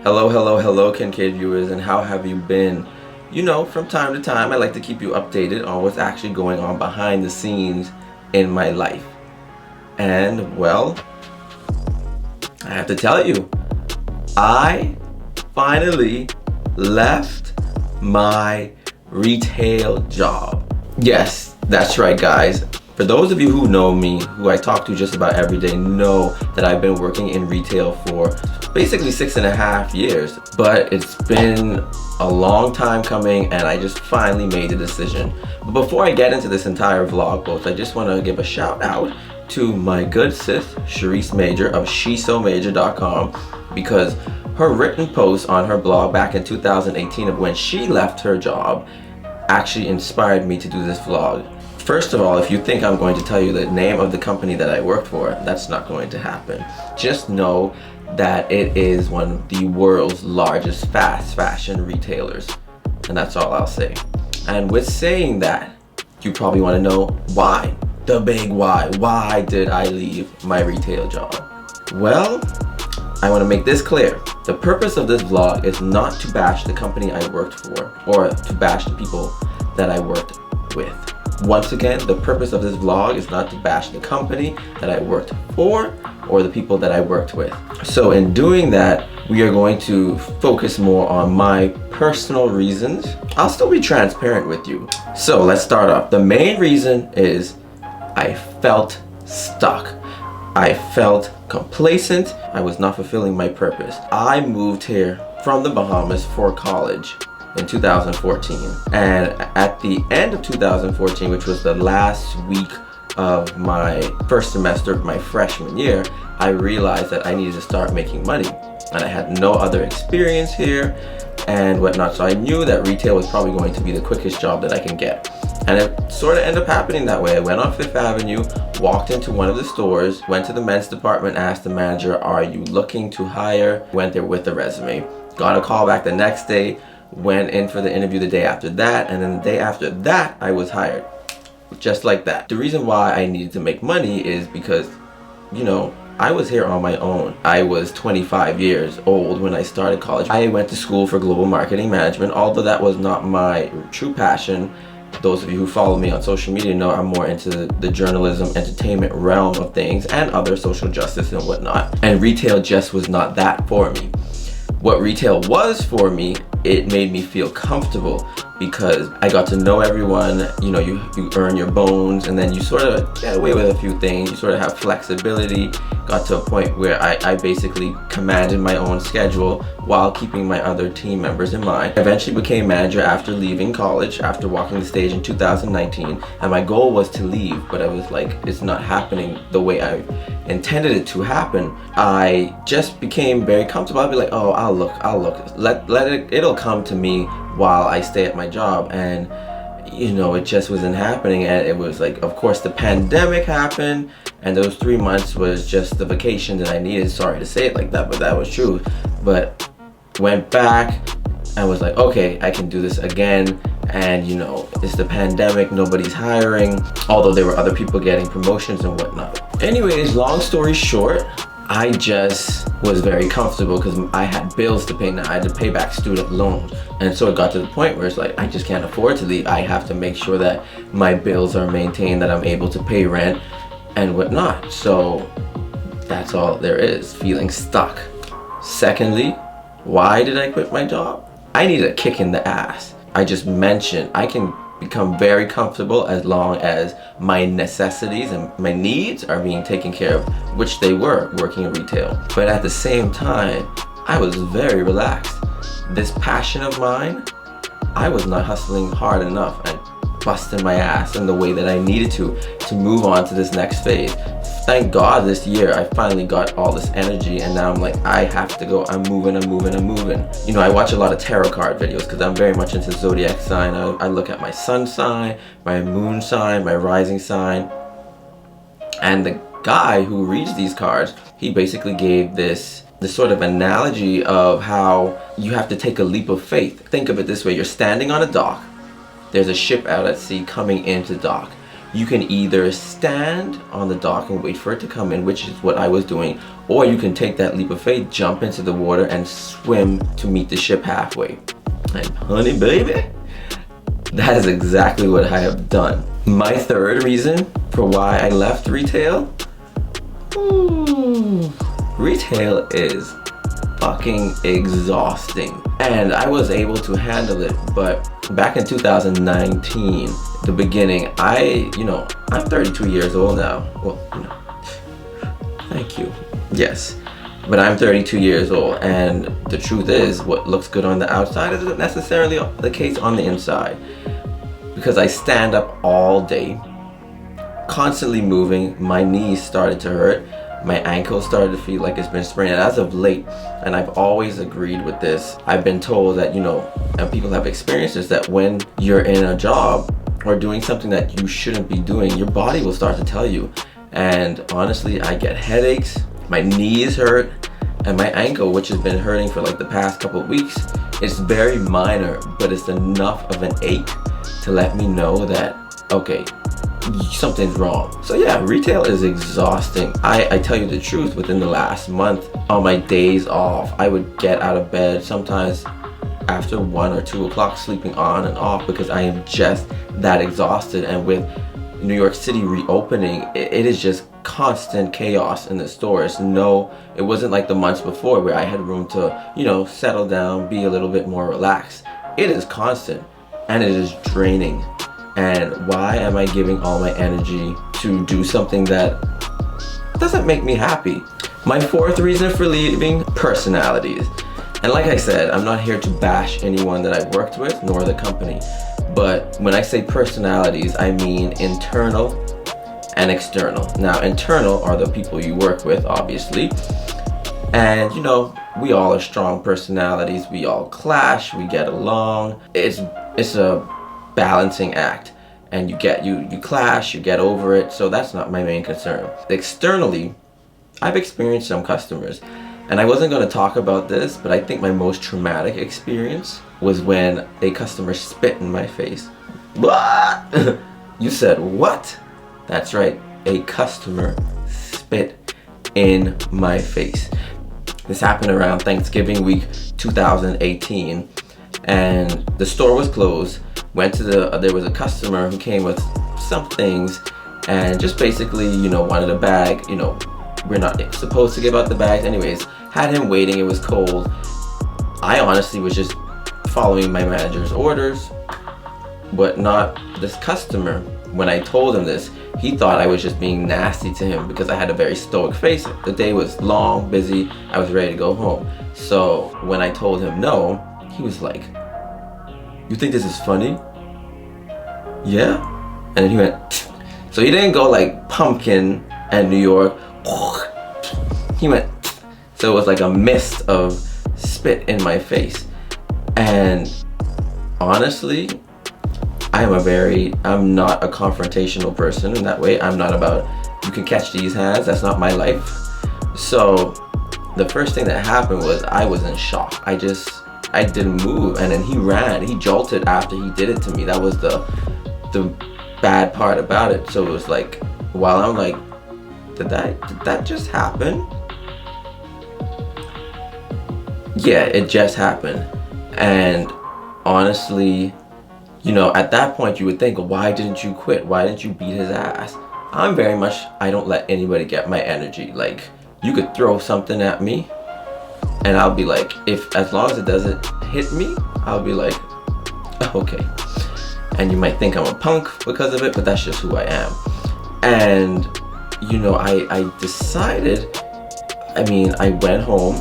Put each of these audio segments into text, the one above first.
Hello, hello, hello, Kincaid viewers, and how have you been? You know, from time to time, I like to keep you updated on what's actually going on behind the scenes in my life. And, well, I have to tell you, I finally left my retail job. Yes, that's right, guys. For those of you who know me, who I talk to just about every day, know that I've been working in retail for basically 6.5 years. But it's been a long time coming and I just finally made the decision. But before I get into this entire vlog post, I just want to give a shout out to my good sis, Sharice Major of SheSoMajor.com, because her written post on her blog back in 2018 of when she left her job actually inspired me to do this vlog. First of all, if you think I'm going to tell you the name of the company that I worked for, that's not going to happen. Just know that it is one of the world's largest fast fashion retailers. And that's all I'll say. And with saying that, you probably want to know why. The big why. Why did I leave my retail job? Well, I want to make this clear. The purpose of this vlog is not to bash the company I worked for or to bash the people that I worked with. Once again, the purpose of this vlog is not to bash the company that I worked for or the people that I worked with. So in doing that, we are going to focus more on my personal reasons. I'll still be transparent with you. So let's start off. The main reason is I felt stuck. I felt complacent. I was not fulfilling my purpose. I moved here from the Bahamas for college in 2014, and at the end of 2014, which was the last week of my first semester of my freshman year, I realized that I needed to start making money, and I had no other experience here and whatnot, so I knew that retail was probably going to be the quickest job that I can get. And it sort of ended up happening that way. I went on Fifth Avenue, walked into one of the stores, went to the men's department, asked the manager, "Are you looking to hire?" Went there with the resume. Got a call back the next day, went in for the interview the day after that, and then the day after that, I was hired. Just like that. The reason why I needed to make money is because, you know, I was here on my own. I was 25 years old when I started college. I went to school for global marketing management, although that was not my true passion. Those of you who follow me on social media know I'm more into the journalism, entertainment realm of things and other social justice and whatnot. And retail just was not that for me. What retail was for me, it made me feel comfortable because I got to know everyone. You know, you earn your bones and then you sort of get away with a few things. You sort of have flexibility. Got to a point where I basically commanded my own schedule while keeping my other team members in mind. I eventually became manager after leaving college, after walking the stage in 2019, and my goal was to leave, but I was like, it's not happening the way I intended it to happen. I just became very comfortable. I'd be like, oh, I'll look, it'll come to me while I stay at my job. And you know, it just wasn't happening. And it was like, of course, the pandemic happened, and those 3 months was just the vacation that I needed. Sorry to say it like that, but that was true. But went back and was like, okay, I can do this again. And you know, it's the pandemic, nobody's hiring, although there were other people getting promotions and whatnot. Anyways, long story short, I just was very comfortable because I had bills to pay now. I had to pay back student loans. And so it got to the point where it's like, I just can't afford to leave. I have to make sure that my bills are maintained, that I'm able to pay rent and whatnot. So that's all there is, feeling stuck. Secondly, why did I quit my job? I needed a kick in the ass. I just mentioned I can become very comfortable as long as my necessities and my needs are being taken care of, which they were working in retail. But at the same time, I was very relaxed. This passion of mine, I was not hustling hard enough and busting my ass in the way that I needed to move on to this next phase. Thank God this year I finally got all this energy, and now I'm like, I have to go. I'm moving. You know, I watch a lot of tarot card videos because I'm very much into zodiac sign. I look at my sun sign, my moon sign, my rising sign. And the guy who reads these cards, he basically gave this sort of analogy of how you have to take a leap of faith. Think of it this way. You're standing on a dock. There's a ship out at sea coming into dock. You can either stand on the dock and wait for it to come in, which is what I was doing, or you can take that leap of faith, jump into the water and swim to meet the ship halfway. And honey baby, that is exactly what I have done. My third reason for why I left retail, retail is fucking exhausting. And I was able to handle it, but back in 2019, the beginning, I'm 32 years old now. Well, thank you. Yes, but I'm 32 years old, and the truth is, what looks good on the outside isn't necessarily the case on the inside. Because I stand up all day, constantly moving, my knees started to hurt, my ankles started to feel like it's been sprained. And as of late, and I've always agreed with this, I've been told that, and people have experienced this, that when you're in a job or doing something that you shouldn't be doing, your body will start to tell you. And honestly, I get headaches, my knees hurt, and my ankle, which has been hurting for like the past couple of weeks, it's very minor, but it's enough of an ache to let me know that, okay, something's wrong. So yeah, retail is exhausting. I tell you the truth, within the last month, on my days off, I would get out of bed sometimes after 1 or 2 o'clock, sleeping on and off, because I am just that exhausted. And with New York City reopening, it is just constant chaos in the stores. It wasn't like the months before where I had room to, settle down, be a little bit more relaxed. It is constant, and it is draining. And why am I giving all my energy to do something that doesn't make me happy? My fourth reason for leaving, personalities. And like I said, I'm not here to bash anyone that I've worked with, nor the company. But when I say personalities, I mean internal and external. Now, internal are the people you work with, obviously. And we all are strong personalities. We all clash, we get along. It's a balancing act, and you clash, you get over it. So that's not my main concern. Externally, I've experienced some customers, and I wasn't going to talk about this, but I think my most traumatic experience was when a customer spit in my face. What? You said what? That's right, a customer spit in my face. This happened around Thanksgiving week 2018, and the store was closed. There was a customer who came with some things and just basically, wanted a bag. We're not supposed to give out the bags. Anyways, had him waiting, it was cold. I honestly was just following my manager's orders, but not this customer. When I told him this, he thought I was just being nasty to him because I had a very stoic face. The day was long, busy, I was ready to go home. So when I told him no, he was like, "You think this is funny?" Yeah? And then he went, so he didn't go like pumpkin and New York. He went, so it was like a mist of spit in my face. And honestly, I'm not a confrontational person in that way. I'm not about, you can catch these hands, that's not my life. So the first thing that happened was I was in shock. I didn't move, and then he jolted after he did it to me. That was the bad part about it. So it was like, while I'm like, did that just happen? Yeah, it just happened. And honestly, at that point you would think, why didn't you quit? Why didn't you beat his ass? I don't let anybody get my energy. Like, you could throw something at me, and I'll be like, as long as it doesn't hit me, I'll be like, okay. And you might think I'm a punk because of it, but that's just who I am. And, I decided, I went home,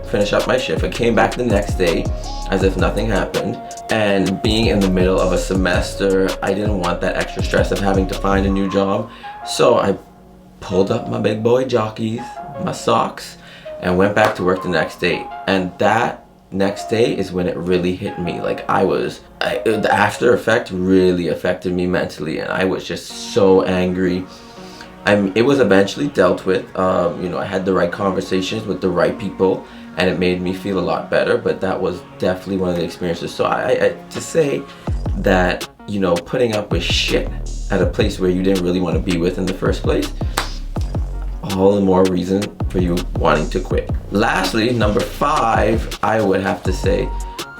finished up my shift. I came back the next day as if nothing happened. And being in the middle of a semester, I didn't want that extra stress of having to find a new job. So I pulled up my big boy jockeys, my socks, and went back to work the next day. And that next day is when it really hit me. Like, the after effect really affected me mentally, and I was just so angry. It was eventually dealt with. I had the right conversations with the right people, and it made me feel a lot better. But that was definitely one of the experiences. So to say that putting up with shit at a place where you didn't really want to be with in the first place, all the more reason for you wanting to quit. Lastly, number 5, I would have to say,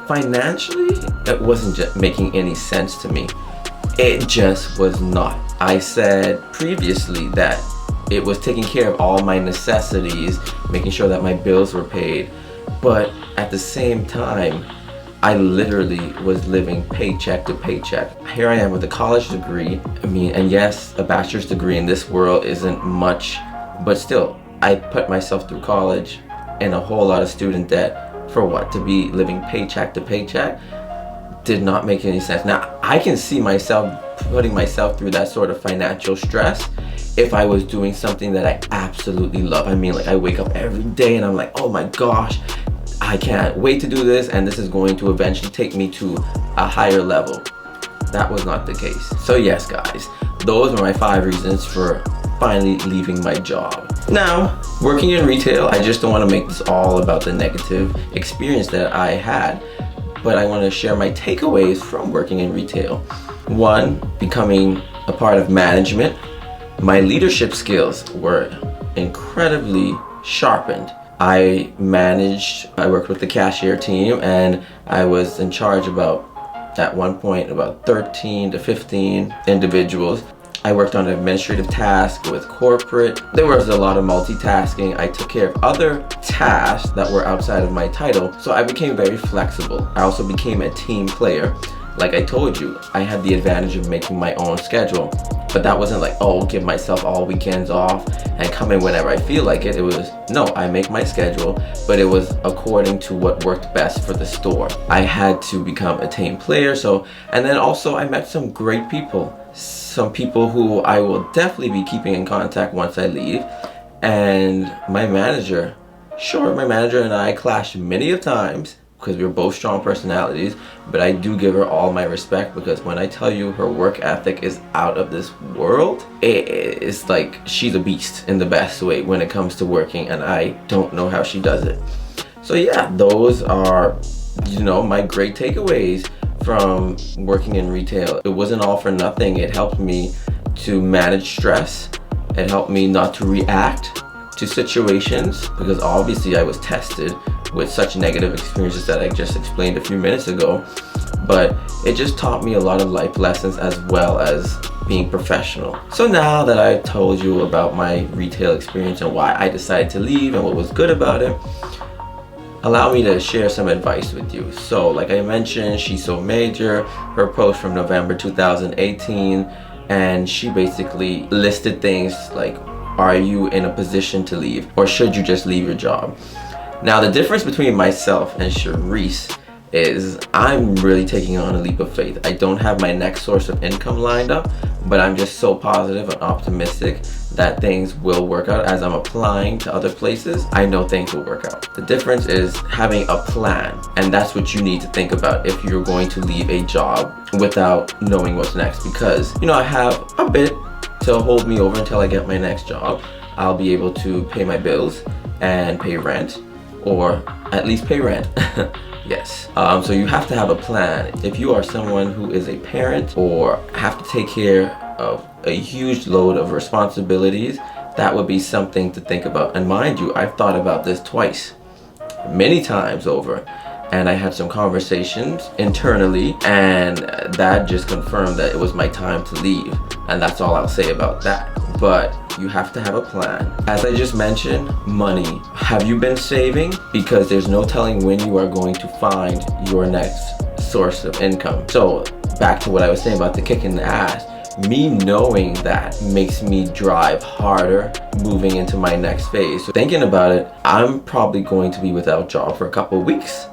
financially, it wasn't just making any sense to me. It just was not. I said previously that it was taking care of all my necessities, making sure that my bills were paid, but at the same time, I literally was living paycheck to paycheck. Here I am with a college degree. And yes, a bachelor's degree in this world isn't much, but still, I put myself through college and a whole lot of student debt for what? To be living paycheck to paycheck? Did not make any sense. Now, I can see myself putting myself through that sort of financial stress if I was doing something that I absolutely love. I wake up every day and I'm like, oh my gosh, I can't wait to do this, and this is going to eventually take me to a higher level. That was not the case. So yes, guys, those are my 5 reasons for finally leaving my job. Now, working in retail, I just don't want to make this all about the negative experience that I had, but I want to share my takeaways from working in retail. 1, becoming a part of management. My leadership skills were incredibly sharpened. I worked with the cashier team, and I was in charge at one point, about 13 to 15 individuals. I worked on administrative tasks with corporate. There was a lot of multitasking. I took care of other tasks that were outside of my title, so I became very flexible. I also became a team player. Like I told you, I had the advantage of making my own schedule, but that wasn't like, oh, give myself all weekends off and come in whenever I feel like it. It was, no, I make my schedule, but it was according to what worked best for the store. I had to become a team player, and then also I met some great people. Some people who I will definitely be keeping in contact once I leave. And my manager and I clashed many of times because we were both strong personalities, but I do give her all my respect, because when I tell you her work ethic is out of this world, it's like she's a beast in the best way when it comes to working, and I don't know how she does it. So yeah, those are, my great takeaways from working in retail. It wasn't all for nothing. It helped me to manage stress. It helped me not to react to situations, because obviously I was tested with such negative experiences that I just explained a few minutes ago. But it just taught me a lot of life lessons as well as being professional. So now that I've told you about my retail experience and why I decided to leave and what was good about it, allow me to share some advice with you. So like I mentioned, She's So Major, her post from November 2018, and she basically listed things like, are you in a position to leave, or should you just leave your job? Now, the difference between myself and Sharice is I'm really taking on a leap of faith. I don't have my next source of income lined up, but I'm just so positive and optimistic that things will work out. As I'm applying to other places, I know things will work out. The difference is having a plan, and that's what you need to think about if you're going to leave a job without knowing what's next, because I have a bit to hold me over until I get my next job. I'll be able to pay my bills and pay rent, or at least pay rent. Yes. So you have to have a plan. If you are someone who is a parent or have to take care of a huge load of responsibilities, that would be something to think about. And mind you, I've thought about this twice, many times over, and I had some conversations internally, and that just confirmed that it was my time to leave. And that's all I'll say about that. But you have to have a plan. As I just mentioned, money. Have you been saving? Because there's no telling when you are going to find your next source of income. So back to what I was saying about the kick in the ass. Me knowing that makes me drive harder moving into my next phase. So thinking about it, I'm probably going to be without job for a couple of weeks.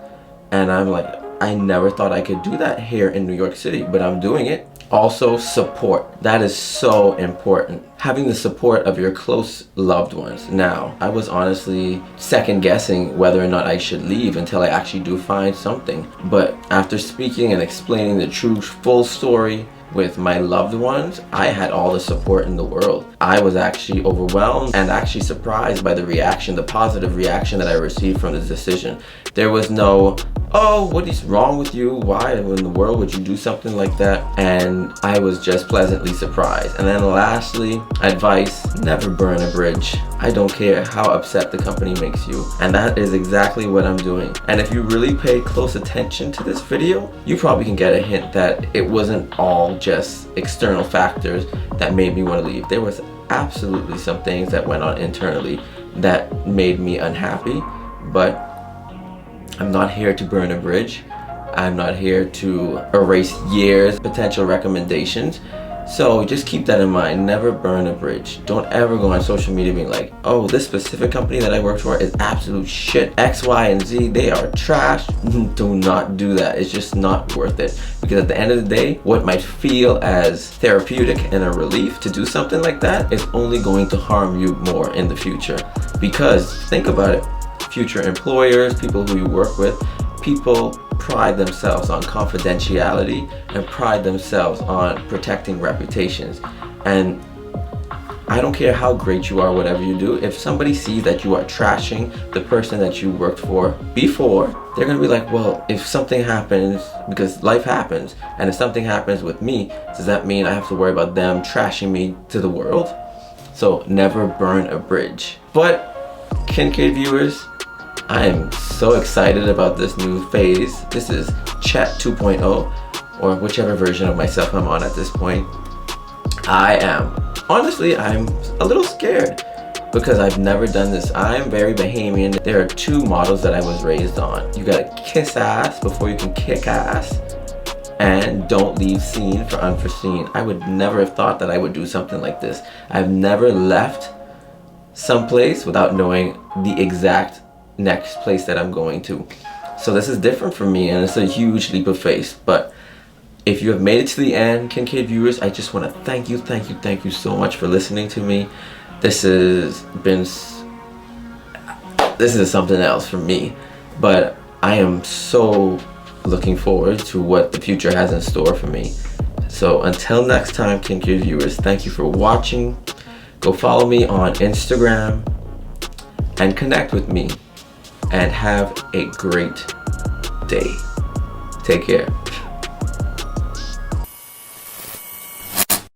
And I'm like, I never thought I could do that here in New York City, but I'm doing it. Also, support. That is so important. Having the support of your close loved ones. Now, I was honestly second guessing whether or not I should leave until I actually do find something. But after speaking and explaining the true full story with my loved ones, I had all the support in the world. I was actually overwhelmed and actually surprised by the reaction, the positive reaction that I received from this decision. There was no, oh, what is wrong with you? Why in the world would you do something like that? And I was just pleasantly surprised. And then lastly, advice, never burn a bridge. I don't care how upset the company makes you. And that is exactly what I'm doing. And if you really pay close attention to this video, you probably can get a hint that it wasn't all just external factors that made me want to leave. There was absolutely some things that went on internally that made me unhappy, but I'm not here to burn a bridge. I'm not here to erase years, potential recommendations. So just keep that in mind. Never burn a bridge. Don't ever go on social media being like, oh, this specific company that I work for is absolute shit. X, Y, and Z, they are trash. Do not do that. It's just not worth it. Because at the end of the day, what might feel as therapeutic and a relief to do something like that is only going to harm you more in the future. Because think about it. Future employers, people who you work with, people pride themselves on confidentiality and pride themselves on protecting reputations. And I don't care how great you are, whatever you do, if somebody sees that you are trashing the person that you worked for before, they're gonna be like, well, if something happens, because life happens, and if something happens with me, does that mean I have to worry about them trashing me to the world? So never burn a bridge. But Kincaid viewers, I am so excited about this new phase. This is Chat 2.0, or whichever version of myself I'm on at this point. Honestly, I'm a little scared because I've never done this. I'm very Bahamian. There are two models that I was raised on. You gotta kiss ass before you can kick ass, and don't leave scene for unforeseen. I would never have thought that I would do something like this. I've never left someplace without knowing the exact next place that I'm going to. So this is different for me, and it's a huge leap of faith. But if you have made it to the end, Kincaid viewers, I just want to thank you so much for listening to me. This is something else for me, but I am so looking forward to what the future has in store for me. So until next time, Kincaid viewers, thank you for watching. Go follow me on Instagram and connect with me. And have a great day. Take care.